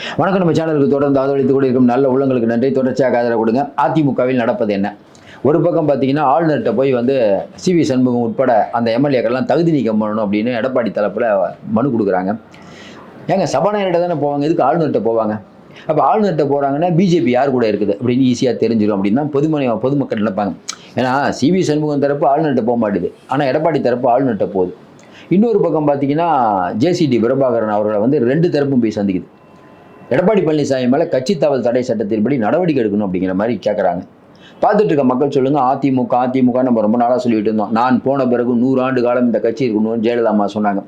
வணக்கம். நம்ம சேனலுக்கு தொடர்ந்து ஆதரவளித்துக் கூட இருக்கும் நல்ல உள்ளங்களுக்கு நன்றி. தொடர்ச்சியாக ஆதரவு கொடுங்க. அதிமுகவில் நடப்பது என்ன? ஒரு பக்கம் பார்த்தீங்கன்னா, ஆளுநர்கிட்ட போய் வந்து சி.வி. சண்முகம் உட்பட அந்த எம்எல்ஏக்கள்லாம் தகுதி நீக்கம் பண்ணணும் அப்படின்னு எடப்பாடி தரப்புல மனு கொடுக்குறாங்க. ஏங்க சபாநாயகர்கிட்ட தானே போவாங்க, எதுக்கு ஆளுநர்கிட்ட போவாங்க? அப்போ ஆளுநர்கிட்ட போகிறாங்கன்னா பிஜேபி யார் கூட இருக்குது அப்படின்னு ஈஸியாக தெரிஞ்சிடும் அப்படின்னு தான் பொதுமக்கள் நினைப்பாங்க. ஏன்னா சி.வி. சண்முகம் தரப்பு ஆளுநர்கிட்ட போக மாட்டேது, ஆனால் எடப்பாடி தரப்பு ஆளுநர்கிட்ட போகுது. இன்னொரு பக்கம் பார்த்தீங்கன்னா, ஜேசிடி பிரபாகரன் அவர்களை வந்து ரெண்டு தரப்பும் போய் சந்திக்குது. எடப்பாடி பழனிசாமி மேலே கட்சி தாவல் தடை சட்டத்தின்படி நடவடிக்கை எடுக்கணும் அப்படிங்கிற மாதிரி கேட்குறாங்க. பார்த்துட்டு இருக்க மக்கள் சொல்லுங்க, அதிமுக நம்ம ரொம்ப நாளாக சொல்லிட்டு இருந்தோம். நான் போன பிறகு 100 ஆண்டு காலம் இந்த கட்சி இருக்கணும்னு ஜெயலலிதா அம்மா சொன்னாங்க.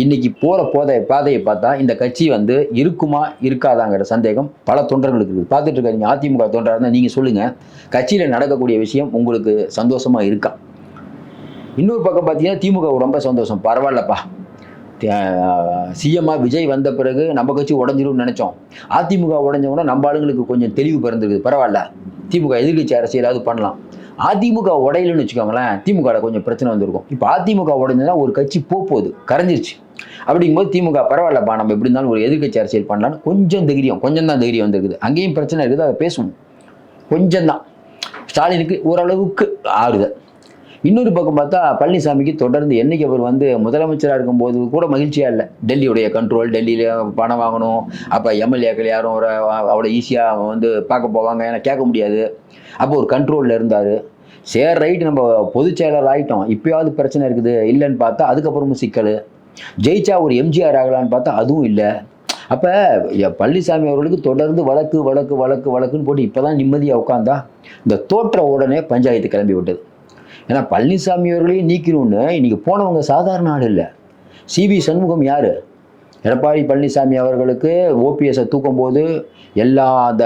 இன்னைக்கு போகிற பாதையை பார்த்தா இந்த கட்சி வந்து இருக்குமா இருக்காதாங்கிற சந்தேகம் பல தொண்டர்களுக்கு இருக்குது. பார்த்துட்டு இருக்காங்க அதிமுக தொண்டராக இருந்தால் நீங்கள் சொல்லுங்கள், கட்சியில் நடக்கக்கூடிய விஷயம் உங்களுக்கு சந்தோஷமாக இருக்கா? இன்னொரு பக்கம் பார்த்தீங்கன்னா, திமுக ரொம்ப சந்தோஷம், பரவாயில்லப்பா, சிஎம்மா விஜய் வந்த பிறகு நம்ம கட்சி உடஞ்சிரும்னு நினைச்சோம். அதிமுக உடஞ்சவொன்னா நம்ம ஆளுங்களுக்கு கொஞ்சம் தெளிவு பிறந்திருக்குது, பரவாயில்ல, திமுக எதிர்கட்சி அரசியலாவது பண்ணலாம். அதிமுக உடையலன்னு வச்சுக்கோங்களேன், திமுக கொஞ்சம் பிரச்சனை வந்திருக்கும். இப்போ அதிமுக உடஞ்சதுன்னா ஒரு கட்சி போகுது, கரைஞ்சிருச்சு. அப்படிங்கும்போது திமுக பரவாயில்லப்பா, நம்ம எப்படி இருந்தாலும் ஒரு எதிர்கட்சி அரசியல் பண்ணலான்னு கொஞ்சம் தான் தைரியம் வந்திருக்குது. அங்கேயும் பிரச்சனை இருக்குது, அதை பேசுவோம். கொஞ்சம் தான் ஸ்டாலினுக்கு ஓரளவுக்கு ஆறுதல். இன்னொரு பக்கம் பார்த்தா பழனிசாமிக்கு தொடர்ந்து என்னைக்கு அவர் வந்து முதலமைச்சராக இருக்கும்போது கூட மகிழ்ச்சியாக இல்லை. டெல்லியுடைய கண்ட்ரோல், டெல்லியில் பணம் வாங்கணும், அப்போ எம்எல்ஏக்கள் யாரும் அவ்வளோ ஈஸியாக வந்து பார்க்க போவாங்க, ஏன்னா கேட்க முடியாது. அப்போ ஒரு கண்ட்ரோலில் இருந்தார். சரி ரைட்டு, நம்ம பொதுச் செயலர் ஆகிட்டோம், இப்போயாவது பிரச்சனை இருக்குது இல்லைன்னு பார்த்தா அதுக்கப்புறமும் சிக்கல். ஜெயிச்சா ஒரு எம்ஜிஆர் ஆகலான்னு பார்த்தா அதுவும் இல்லை. அப்போ பழனிசாமி அவர்களுக்கு தொடர்ந்து வழக்குன்னு போட்டு இப்போ தான் நிம்மதியாக உட்காந்தா இந்த தோற்ற உடனே பஞ்சாயத்து கிளம்பி விட்டது. ஏன்னா பழனிசாமி அவர்களையும் நீக்கணும்னு இன்னைக்கு போனவங்க சாதாரண ஆள் இல்லை. சி.வி. சண்முகம் யார்? எடப்பாடி பழனிசாமி அவர்களுக்கு ஓபிஎஸை தூக்கும் போது எல்லா அந்த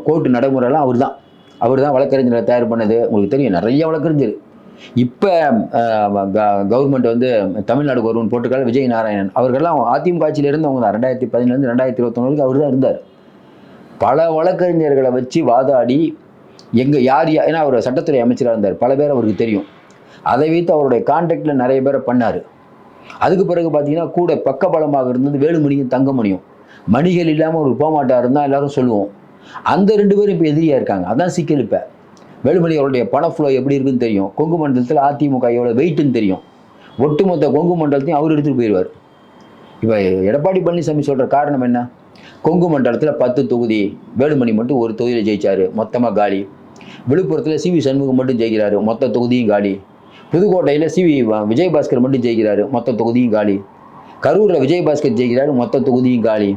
கோர்ட்டு நடைமுறைலாம் அவர் தான் வழக்கறிஞரை தயார் பண்ணது. உங்களுக்கு தெரியும், நிறைய வழக்கறிஞர். இப்போ கவர்மெண்ட் வந்து தமிழ்நாடு கவர்மெண்ட் போட்டுக்கால விஜய் நாராயணன் அவர்கள்லாம் அதிமுக ஆட்சியில் இருந்தவங்க தான். 2010 2021 அவர் தான் இருந்தார். பல வழக்கறிஞர்களை வச்சு வாதாடி யார் ஏன்னா அவர் சட்டத்துறை அமைச்சராக இருந்தார், பல பேர் அவருக்கு தெரியும். அதை வைத்து அவருடைய கான்டாக்டில் நிறைய பேரை பண்ணார். அதுக்கு பிறகு பார்த்தீங்கன்னா கூட பக்கபலமாக இருந்தது வேலுமணியும் தங்கமணியும். மணிகள் இல்லாமல் அவர் போக மாட்டாருன்னு தான் எல்லாரும் சொல்லுவோம். அந்த 2 பேரும் இப்போ எதிரியாக இருக்காங்க. அதான் சிக்கல். இப்போ வேலுமணி அவருடைய பண ஃப்ளோ எப்படி இருக்குன்னு தெரியும், கொங்கு மண்டலத்தில் அதிமுக எவ்வளோ வெயிட்டுன்னு தெரியும். ஒட்டுமொத்த கொங்கு மண்டலத்தையும் அவர் எடுத்துகிட்டு போயிடுவார். இப்போ எடப்பாடி பழனிசாமி சொல்கிற காரணம் என்ன? கொங்கு மண்டலத்தில் 10 தொகுதி, வேலுமணி மட்டும் ஒரு தொகுதியில் ஜெயிச்சார், மொத்தமாக காலி. விழுப்புரத்தில் சி.வி. சண்முகம் மட்டும் ஜெயிக்கிறாரு, மொத்த தொகுதியும் காலி. புதுக்கோட்டையில் விஜயபாஸ்கர் மட்டும் ஜெயிக்கிறாரு, மொத்த தொகுதியும் காலி. கரூரில் விஜயபாஸ்கர் ஜெயிக்கிறாரு, மொத்த தொகுதியும் காலி.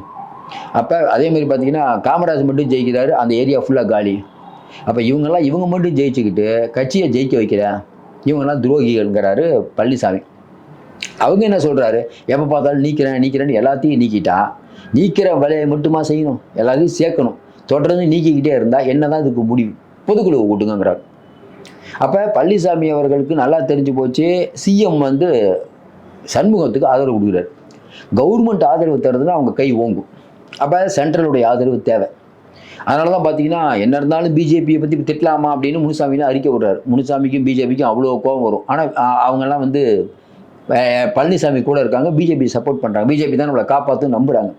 அப்போ அதேமாதிரி பார்த்தீங்கன்னா காமராஜ் மட்டும் ஜெயிக்கிறாரு, அந்த ஏரியா ஃபுல்லாக காலி. அப்போ இவங்க மட்டும் ஜெயிச்சுக்கிட்டு கட்சியை ஜெயிக்க வைக்கிற இவங்கெல்லாம் துரோகிகள்ங்கிறாரு பழனிசாமி. அவங்க என்ன சொல்கிறாரு, எப்போ பார்த்தாலும் நீக்கிறேன்னு எல்லாத்தையும் நீக்கிற வேலையை மட்டுமா செய்யணும், எல்லாத்தையும் சேர்க்கணும், தொடர்ந்து நீக்கிக்கிட்டே இருந்தால் என்ன தான் இதுக்கு முடிவு, பொதுக்குழுவை கூட்டுங்கிறார். அப்போ பழனிசாமி அவர்களுக்கு நல்லா தெரிஞ்சு போச்சு, சிஎம் வந்து சண்முகத்துக்கு ஆதரவு கொடுக்குறாரு. கவர்மெண்ட் ஆதரவு தருதுன்னா அவங்க கை ஓங்கும். அப்போ சென்ட்ரலுடைய ஆதரவு தேவை. அதனால தான் பார்த்தீங்கன்னா, என்ன இருந்தாலும் பிஜேபியை பற்றி திட்டலாமா அப்படின்னு முனுசாமினா அறிக்கை விடுறாரு. முனுசாமிக்கும் பிஜேபிக்கும் அவ்வளோ கோபம் வரும். ஆனால் அவங்கெல்லாம் வந்து பழனிசாமி கூட இருக்காங்க, பிஜேபி சப்போர்ட் பண்ணுறாங்க, பிஜேபி தான் நம்மளை காப்பாற்று நம்புகிறாங்க.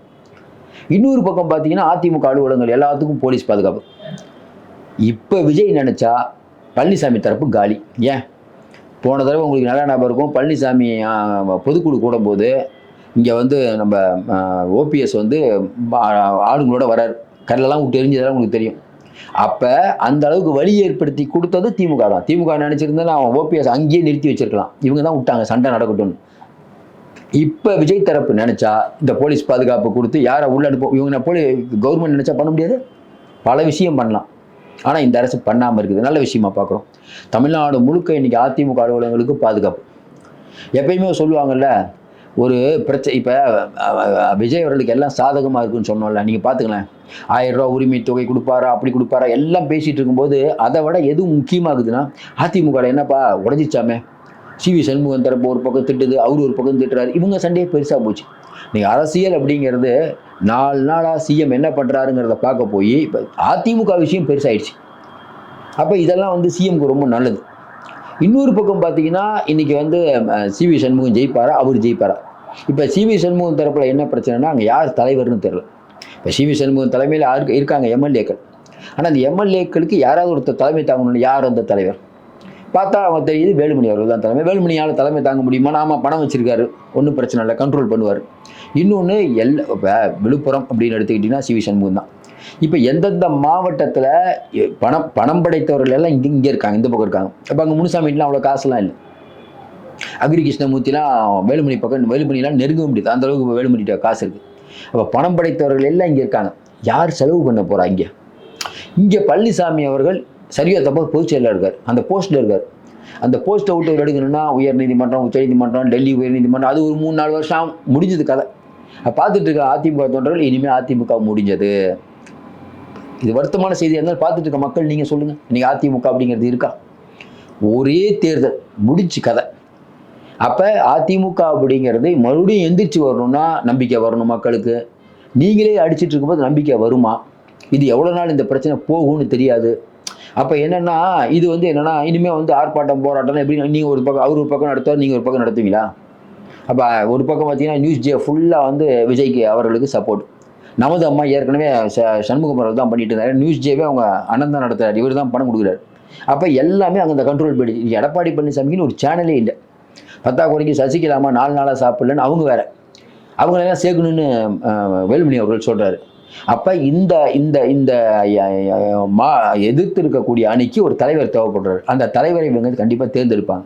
இன்னொரு பக்கம் பார்த்தீங்கன்னா, அதிமுக அலுவலகங்கள் எல்லாத்துக்கும் போலீஸ் பாதுகாப்பு. இப்போ விஜய் நினச்சா பழனிசாமி தரப்பு காலி. ஏன், போன தடவை உங்களுக்கு நல்லா ஞாபகம் இருக்கும், பழனிசாமி பொதுக்குழு கூடும்போது இங்கே வந்து நம்ம ஓபிஎஸ் வந்து ஆளுங்களோட வரார், கல்லெல்லாம் விட்டு எரிஞ்சதெல்லாம் உங்களுக்கு தெரியும். அப்போ அந்த அளவுக்கு வழி ஏற்படுத்தி கொடுத்தது திமுக தான். திமுக நினச்சிருந்தா அவன் ஓபிஎஸ் அங்கேயே நிறுத்தி வச்சிருக்கலாம், இவங்க தான் விட்டாங்க சண்டை நடக்கட்டும்னு. இப்போ விஜய் தரப்பு நினச்சா இந்த போலீஸ் பாதுகாப்பு கொடுத்து யாரை உள்ள அனுப்ப, இவங்க கவர்மெண்ட் நினச்சா பண்ண முடியாது, பல விஷயம் பண்ணலாம். ஆனால் இந்த அரசு பண்ணாமல் இருக்குது, நல்ல விஷயமா பார்க்குறோம். தமிழ்நாடு முழுக்க இன்றைக்கி அதிமுக அலுவலகங்களுக்கு பாதுகாப்பு. எப்பயுமே சொல்லுவாங்கல்ல, ஒரு பிரச்சனை, இப்போ விஜய் அவர்களுக்கு எல்லாம் சாதகமாக இருக்குன்னு சொன்னோம்ல, நீங்கள் பார்த்துக்கலாம், 1000 ரூபா உரிமை தொகை கொடுப்பாரா, அப்படி கொடுப்பாரா, எல்லாம் பேசிகிட்டு இருக்கும்போது அதை விட எதுவும் முக்கியமாகுதுன்னா, அதிமுக என்னப்பா உடஞ்சிச்சாமே, சி.வி. சண்முகம் தரப்பு ஒரு பக்கம் திட்டுது, அவர் ஒரு பக்கம் திட்டுறாரு, இவங்க சண்டையே பெருசாக போச்சு. நீங்கள் அரசியல் அப்படிங்கிறது 4 நாளாக சிஎம் என்ன பண்ணுறாருங்கிறத பார்க்க போய் இப்போ அதிமுக விஷயம் பெருசாகிடுச்சு. அப்போ இதெல்லாம் வந்து சிஎம்க்கு ரொம்ப நல்லது. இன்னொரு பக்கம் பார்த்தீங்கன்னா, இன்றைக்கி வந்து சி.வி. சண்முகம் ஜெயிப்பாரா, அவர் ஜெயிப்பாரா? இப்போ சி.வி. சண்முகம் தரப்பில் என்ன பிரச்சனைனா, அங்கே யார் தலைவர்னு தெரியல. இப்போ சிவி சண்முகம் தலைமையில் இருக்காங்க எம்எல்ஏக்கள். ஆனால் அந்த எம்எல்ஏக்களுக்கு யாராவது ஒருத்தர் தலைமை தாங்கணும். யார் அந்த தலைவர் பார்த்தா அவங்க தெரியுது, வேலுமணி அவர்கள் தான் தலைமை. வேலுமணியால் தலைமை தாங்க முடியுமா? நாம பணம் வச்சிருக்காரு, ஒன்றும் பிரச்சனை இல்லை, கண்ட்ரோல் பண்ணுவார். இன்னொன்று இப்போ விழுப்புரம் அப்படின்னு எடுத்துக்கிட்டிங்கன்னா சிவி சண்முகம் தான். இப்போ எந்தெந்த மாவட்டத்தில் பணம் படைத்தவர்கள் எல்லாம் இங்கே இருக்காங்க, இந்த பக்கம் இருக்காங்க. அப்போ அங்கே முனுசாமிலாம் அவ்வளோ காசுலாம் இல்லை. அக்ரி கிருஷ்ணமூர்த்திலாம் வேலுமணிலாம் நெருங்க முடியாது, அந்த அளவுக்கு வேலுமணிகிட்ட காசு இருக்குது. அப்போ பணம் படைத்தவர்கள் எல்லாம் இங்கே இருக்காங்க. யார் செலவு பண்ண போகிறா? இங்கே பழனிசாமி அவர்கள் சரியாக தப்பா பொதுச் செயலாளர் இருக்கார், அந்த போஸ்ட்டில் இருக்கார். அந்த போஸ்ட்டை விட்டு எடுக்கணும்னா உயர்நீதிமன்றம், உச்சநீதிமன்றம், டெல்லி உயர்நீதிமன்றம், அது ஒரு 3-4 வருஷம் முடிஞ்சது கதை. பார்த்துட்டு இருக்க அதிமுக தொண்டர்கள் இனிமேல் அதிமுக முடிஞ்சது. இது வருத்தமான செய்தியாக இருந்தாலும் பார்த்துட்டு இருக்க மக்கள் நீங்கள் சொல்லுங்கள், இன்றைக்கி அதிமுக அப்படிங்கிறது இருக்கா? ஒரே தேர்தல் முடிச்சு கதை. அப்போ அதிமுக அப்படிங்கிறது மறுபடியும் எந்திரிச்சு வரணும்னா நம்பிக்கை வரணும் மக்களுக்கு. நீங்களே அடிச்சுட்டு இருக்கும்போது நம்பிக்கை வருமா? இது எவ்வளோ நாள் இந்த பிரச்சனை போகும்னு தெரியாது. அப்போ என்னென்னா இது என்னென்னா இனிமேல் ஆர்ப்பாட்டம் போராட்டம் எப்படி நீங்கள் ஒரு பக்கம், அவர் ஒரு பக்கம் நடத்துவார், நீங்கள் ஒரு பக்கம் நடத்துவீங்களா? அப்போ ஒரு பக்கம் பார்த்தீங்கன்னா நியூஸ் ஜே ஃபுல்லாக விஜய்க்கு அவர்களுக்கு சப்போர்ட். நமது அம்மா ஏற்கனவே சண்முகம் அவர்கள் தான் பண்ணிட்டு இருந்தாரு. நியூஸ் ஜேவே அவங்க அண்ணன் தான் நடத்துறாரு, இவர் தான் பணம் கொடுக்குறாரு. அப்போ எல்லாமே அங்கே அந்த கண்ட்ரோல் போயிடுச்சு. எடப்பாடி பழனிசாமின்னு ஒரு சேனலே இல்லை. பத்தாக்குறைக்கு சசிகலாமா 4 நாளாக சாப்பிடலன்னு அவங்க வேற, அவங்களெல்லாம் சேர்க்கணுன்னு வேலுமணி அவர்கள் சொல்கிறாரு. அப்போ இந்த இந்த இந்த எதிர்த்து இருக்கக்கூடிய அணிக்கு ஒரு தலைவர் தேவைப்படுறாரு. அந்த தலைவரை இவங்க கண்டிப்பாக தேர்ந்தெடுப்பாங்க.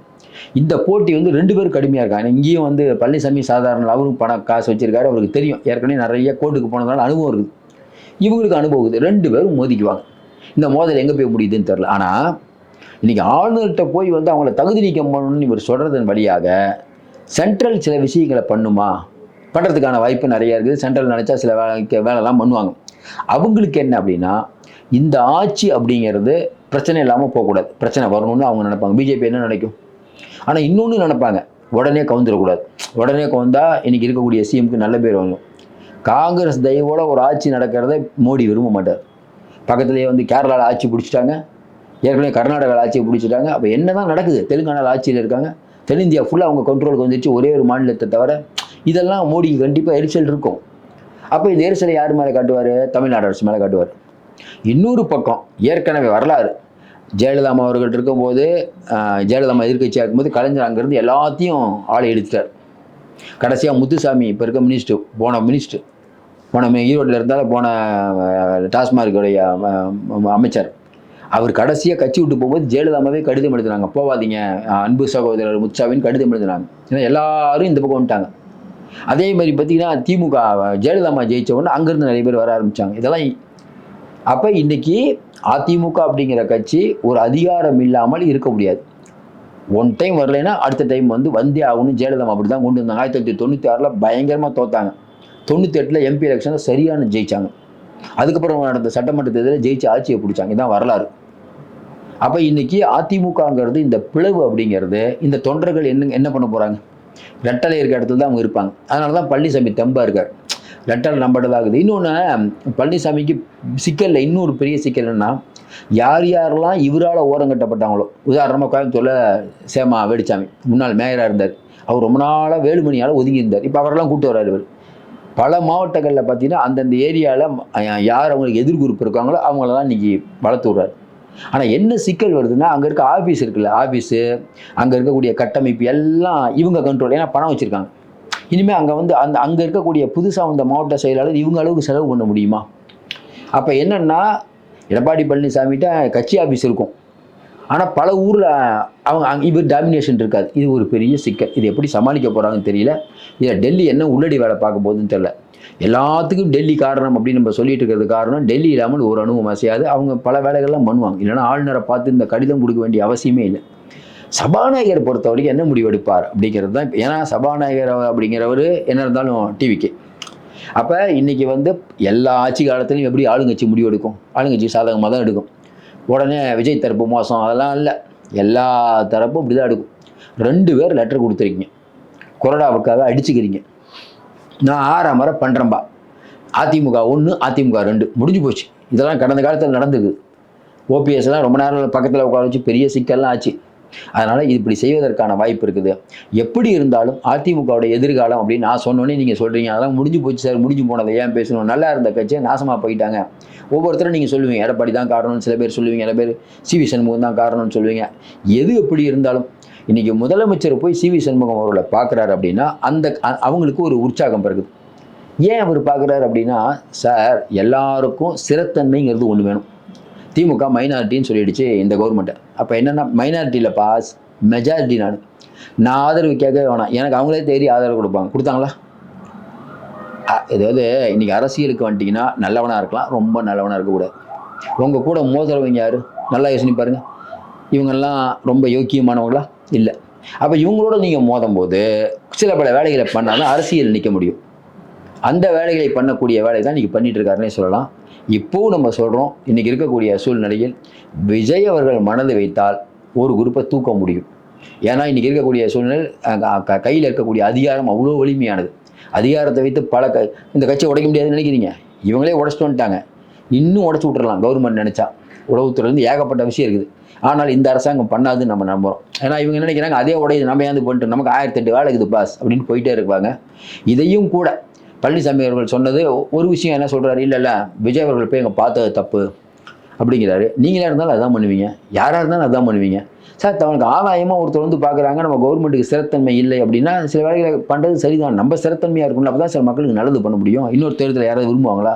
இந்த போட்டி 2 பேரும் கடுமையாக இருக்காங்க. இங்கேயும் பழனிசாமி சாதாரண, அவரும் காசு வச்சிருக்காரு, அவருக்கு தெரியும், ஏற்கனவே நிறைய கோர்ட்டுக்கு போனதுனால அனுபவம் இருக்குது. இவங்களுக்கு அனுபவம் இருக்குது. 2 பேரும் மோதிக்குவாங்க. இந்த மோதல் எங்கே போய் முடியுதுன்னு தெரில. ஆனால் இன்றைக்கி ஆளுநர்கிட்ட போய் அவங்கள தகுதி நீக்கம் பண்ணணும்னு இவர் சொல்கிறதன் வழியாக சென்ட்ரல் சில விஷயங்களை பண்ணுறதுக்கான வாய்ப்பு நிறைய இருக்குது. சென்ட்ரல் நினச்சா சில வேலைலாம் பண்ணுவாங்க. அவங்களுக்கு என்ன அப்படின்னா, இந்த ஆட்சி அப்படிங்கிறது பிரச்சனை இல்லாமல் போகக்கூடாது, பிரச்சனை வரணும்னு அவங்க நினைப்பாங்க. பிஜேபி என்ன நினைக்கும்? ஆனால் இன்னொன்று நினைப்பாங்க, உடனே கவுந்துடக்கூடாது. உடனே கவுந்தா இன்றைக்கி இருக்கக்கூடிய சிஎம்க்கு நல்ல பேர் வாங்கும். காங்கிரஸ் தயவோட ஒரு ஆட்சி நடக்கிறத மோடி விரும்ப மாட்டார். பக்கத்துலேயே கேரளாவில் ஆட்சி பிடிச்சிட்டாங்க, ஏற்கனவே கர்நாடகாவில் ஆட்சியை பிடிச்சிட்டாங்க. அப்போ என்ன தான் நடக்குது? தெலுங்கானாவில் ஆட்சியில் இருக்காங்க. தென்னிந்தியா ஃபுல்லாக அவங்க கண்ட்ரோலுக்கு வந்துடுச்சு, ஒரே ஒரு மாநிலத்தை தவிர. இதெல்லாம் மோடிக்கு கண்டிப்பாக எரிச்சல் இருக்கும். அப்போ இந்த எரிச்சலை யார் மேலே காட்டுவார்? தமிழ்நாடு அரசு மேலே காட்டுவார். இன்னொரு பக்கம் ஏற்கனவே வரலாறு, ஜெயலலிதா அவர்கள் இருக்கும்போது, ஜெயலலிதா எதிர்கட்சியாக இருக்கும்போது கலைஞர் அங்கேருந்து எல்லாத்தையும் ஆளை எடுத்துட்டார். கடைசியாக முத்துசாமி இப்போ இருக்க மினிஸ்டர், போன ஈரோட்டில் இருந்தாலும் போன டாஸ்மார்க்குடைய அமைச்சர், அவர் கடைசியாக கட்சி விட்டு போகும்போது ஜெயலலிதாவே கடிதம் எழுதுனாங்க, போவாதீங்க அன்பு சகோதரர் முத்துசாமின்னு கடிதம் எழுதுனாங்க. ஏன்னா எல்லாரும் இந்த பக்கம் வந்துட்டாங்க. அதே மாதிரி பார்த்தீங்கன்னா திமுக ஜெயலலிதா ஜெயிச்ச உடனே அங்கேருந்து நிறைய பேர் வர ஆரம்பித்தாங்க. இதெல்லாம் அப்போ இன்றைக்கி அதிமுக அப்படிங்கிற கட்சி ஒரு அதிகாரம் இல்லாமல் இருக்க முடியாது. ஒன் டைம் வரலைன்னா அடுத்த டைம் வந்தே ஆகணும். ஜெயலலிதா அப்படி தான் கொண்டு வந்தாங்க. 1996 பயங்கரமாக தோத்தாங்க. 98 எம்பி எலெக்ஷனில் சரியான ஜெயிச்சாங்க. அதுக்கப்புறம் நடந்த சட்டமன்ற தேர்தலில் ஜெயிச்சு ஆட்சியை பிடிச்சாங்க. இதுதான் வரலாறு. அப்போ இன்றைக்கி அதிமுகங்கிறது இந்த பிளவு அப்படிங்கிறது, இந்த தொண்டர்கள் என்ன பண்ண போகிறாங்க? ரெட்டலை இருக்க இடத்துல தான் அவங்க இருப்பாங்க. அதனால தான் பழனிசாமி தெம்பாக இருக்கார். ரெட்டலை நம்பட்டதாகுது. இன்னொன்று, பழனிசாமிக்கு சிக்கலில் இன்னொரு பெரிய சிக்கல் என்னன்னா, யார் யாரெல்லாம் இவரால் ஓரங்கட்டப்பட்டாங்களோ, உதாரணமாக கோயம்புத்தூரில் சேமா வேலுச்சாமி முன்னாள் மேயராக இருந்தார். அவர் ரொம்ப நாளாக வேலுமணியால் ஒதுங்கி இருந்தார். இப்போ அவரெல்லாம் கூப்பிட்டு வர்றாரு. இவர் பல மாவட்டங்களில் பார்த்தீங்கன்னா அந்தந்த ஏரியாவில் யார் அவங்களுக்கு எதிர்குறிப்பு இருக்காங்களோ அவங்களெல்லாம் இன்றைக்கி வளர்த்து விட்றாரு. ஆனால் என்ன சிக்கல் வருதுன்னா, அங்கே இருக்க ஆஃபீஸ் இருக்குல்ல, ஆஃபீஸு, அங்கே இருக்கக்கூடிய கட்டமைப்பு எல்லாம் இவங்க கண்ட்ரோல். ஏன்னா பணம் வச்சுருக்காங்க. இனிமேல் அங்கே இருக்கக்கூடிய புதுசாக வந்த மாவட்ட செயலாளர் இவங்க அளவுக்கு செலவு பண்ண முடியுமா? அப்போ என்னென்னா, எடப்பாடி பழனிசாமிகிட்ட கட்சி ஆஃபீஸ் இருக்கும், ஆனால் பல ஊரில் இவர் டாமினேஷன் இருக்காது. இது ஒரு பெரிய சிக்கல். இது எப்படி சமாளிக்க போகிறாங்கன்னு தெரியல. இதில் டெல்லி என்ன உள்ளடி வேலை பார்க்க போகுதுன்னு தெரியல. எல்லாத்துக்கும் டெல்லி காரணம் அப்படின்னு நம்ம சொல்லிட்டு இருக்கிறது காரணம், டெல்லி இல்லாமல் ஒரு அணுவும் அசையாது. அவங்க பல வேலைகள்லாம் பண்ணுவாங்க. இல்லைன்னா ஆளுநரை பார்த்து இந்த கடிதம் கொடுக்க வேண்டிய அவசியமே இல்லை. சபாநாயகர் பொறுத்த வரைக்கும் என்ன முடிவு எடுப்பார் அப்படிங்கிறது தான். ஏன்னா சபாநாயகர் அப்படிங்கிறவர் என்ன இருந்தாலும் டிவிக்கு. அப்போ இன்றைக்கி எல்லா ஆட்சி காலத்துலையும் எப்படி ஆளுங்கட்சி முடிவு எடுக்கும்? ஆளுங்கட்சி சாதகமாக தான் எடுக்கும். உடனே விஜய் தரப்பு மோசம் அதெல்லாம் இல்லை, எல்லா தரப்பும் இப்படி தான் எடுக்கும். 2 பேர் லெட்டர் கொடுத்துருக்கீங்க, கொறடாவுக்காக அடிச்சுக்கிறீங்க. நான் 6ஆம் முறை பண்ணுறேன்பா. அதிமுக 1, அதிமுக 2 முடிஞ்சு போச்சு. இதெல்லாம் கடந்த காலத்தில் நடந்துக்குது. ஓபிஎஸ்லாம் ரொம்ப நேரம் பக்கத்தில் உட்கார வச்சு பெரிய சிக்கல்லாம் ஆச்சு. அதனால் இப்படி செய்வதற்கான வாய்ப்பு இருக்குது. எப்படி இருந்தாலும் அதிமுகவுடைய எதிர்காலம் அப்படின்னு நான் சொன்னோன்னே நீங்கள் சொல்கிறீங்க, அதெல்லாம் முடிஞ்சு போச்சு சார், முடிஞ்சு போனதை ஏன் பேசணும், நல்லா இருந்த கட்சியை நாசமாக போயிட்டாங்க. ஒவ்வொருத்தரும் நீங்கள் சொல்லுவீங்க, எடப்பாடி தான் காரணம்னு சில பேர் சொல்லுவீங்க, சில பேர் சிவி சண்முகம் தான் காரணம்னு சொல்லுவீங்க. எது எப்படி இருந்தாலும் இன்றைக்கி முதலமைச்சர் போய் சிவி சண்முகம் அவர்களை பார்க்குறாரு அப்படின்னா அவங்களுக்கு ஒரு உற்சாகம் பிறகுது. ஏன் அவர் பார்க்குறாரு அப்படின்னா, சார் எல்லாருக்கும் ஸ்திரத்தன்மைங்கிறது ஒன்று வேணும். திமுக மைனாரிட்டின்னு சொல்லிடுச்சு இந்த கவர்மெண்ட்டை. அப்போ என்னென்னா மைனாரிட்டியில் பாஸ் மெஜாரிட்டி நான் ஆதரவு கேட்கவே வேணாம், எனக்கு அவங்களே தேடி ஆதரவு கொடுத்தாங்களா? ஏதாவது இன்றைக்கி அரசியலுக்கு வந்துட்டிங்கன்னா நல்லவனாக இருக்கலாம், ரொம்ப நல்லவனாக இருக்கக்கூடாது. உங்கள் கூட மோதுறவங்க யார் நல்லா யோசனை பாருங்கள். இவங்கெல்லாம் ரொம்ப யோக்கியமானவங்களா? இல்லை. அப்போ இவங்களோட நீங்கள் மோதும் போது சில பல வேலைகளை பண்ணாலும் அரசியல் நிற்க முடியும். அந்த வேலைகளை பண்ணக்கூடிய வேலை தான் இன்றைக்கி பண்ணிகிட்டு இருக்காருன்னே சொல்லலாம். இப்போவும் நம்ம சொல்கிறோம், இன்றைக்கி இருக்கக்கூடிய சூழ்நிலையில் விஜய் அவர்கள் மனது வைத்தால் ஒரு குரூப்பை தூக்க முடியும். ஏன்னா இன்றைக்கி இருக்கக்கூடிய சூழ்நிலை கையில் இருக்கக்கூடிய அதிகாரம் அவ்வளோ வலிமையானது. அதிகாரத்தை வைத்து இந்த கட்சியை உடைக்க முடியாதுன்னு நினைக்கிறீங்க, இவங்களே உடச்சிட்டு வந்துட்டாங்க. இன்னும் உடச்சி விட்டுறலாம் கவர்மெண்ட் நினச்சா. உளவுத்துறையிலேருந்து ஏகப்பட்ட விஷயம் இருக்குது. ஆனால் இந்த அரசாங்கம் பண்ணாதுன்னு நம்ம நம்புகிறோம். ஏன்னா இவங்க நினைக்கிறாங்க அதே உடையது நம்ம ஏந்து பண்ணிட்டு நமக்கு 1008 வேலை இருக்குது பாஸ் அப்படின்னு போயிட்டே இருப்பாங்க. இதையும் கூட பழனிசாமி அவர்கள் சொன்னது ஒரு விஷயம் என்ன சொல்கிறாரு, இல்லை விஜய் அவர்கள் போய் எங்கே பார்த்தது தப்பு அப்படிங்கிறாரு. நீங்களா இருந்தாலும் அதான் பண்ணுவீங்க, யாராக இருந்தாலும் அதான் பண்ணுவீங்க. சார் தவனுக்கு ஆதாயமாக ஒருத்தர் வந்து பார்க்குறாங்க, நம்ம கவர்மெண்ட்டுக்கு ஸ்திரத்தன்மை இல்லை அப்படின்னா சில வேலைகளை பண்ணுறது சரிதான். நம்ம ஸ்திரத்தன்மையாக இருக்கணும், அப்போ தான் சில மக்களுக்கு நல்லது பண்ண முடியும். இன்னொரு தேர்தலில் யாராவது விரும்புவாங்களா?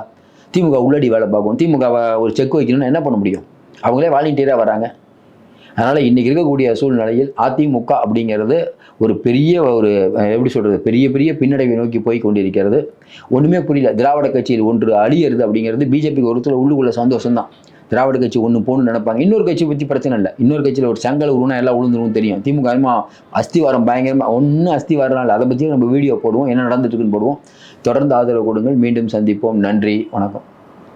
திமுக உள்ளடி வேலை பார்க்கும், திமுகவை ஒரு செக் வைக்கணும்னு என்ன பண்ண முடியும்? அவங்களே வாலண்டியராக வராங்க. அதனால் இன்றைக்கி இருக்கக்கூடிய சூழ்நிலையில் அதிமுக அப்படிங்கிறது ஒரு பெரிய எப்படி சொல்கிறது, பெரிய பின்னடைவை நோக்கி போய் கொண்டிருக்கிறது. ஒன்றுமே புரியல. திராவிட கட்சியில் ஒன்று அழியிறது அப்படிங்கிறது பிஜேபிக்கு ஒருத்தர் உள்ளுக்குள்ள சந்தோஷம்தான். திராவிட கட்சி ஒன்று போகணும்னு நினைப்பாங்க. இன்னொரு கட்சி பற்றி பிரச்சனை இல்லை. இன்னொரு கட்சியில் ஒரு செங்கல் உருவா எல்லாம் உளுந்துரும் தெரியும். திமுக அஸ்திவாரம் பயங்கரமாக ஒன்றும் அஸ்திவாரம் இல்லை. அதை பற்றி நம்ம வீடியோ போடுவோம், என்ன நடந்துட்டுருக்குன்னு போடுவோம். தொடர்ந்து ஆதரவு கொடுங்கள். மீண்டும் சந்திப்போம். நன்றி, வணக்கம்.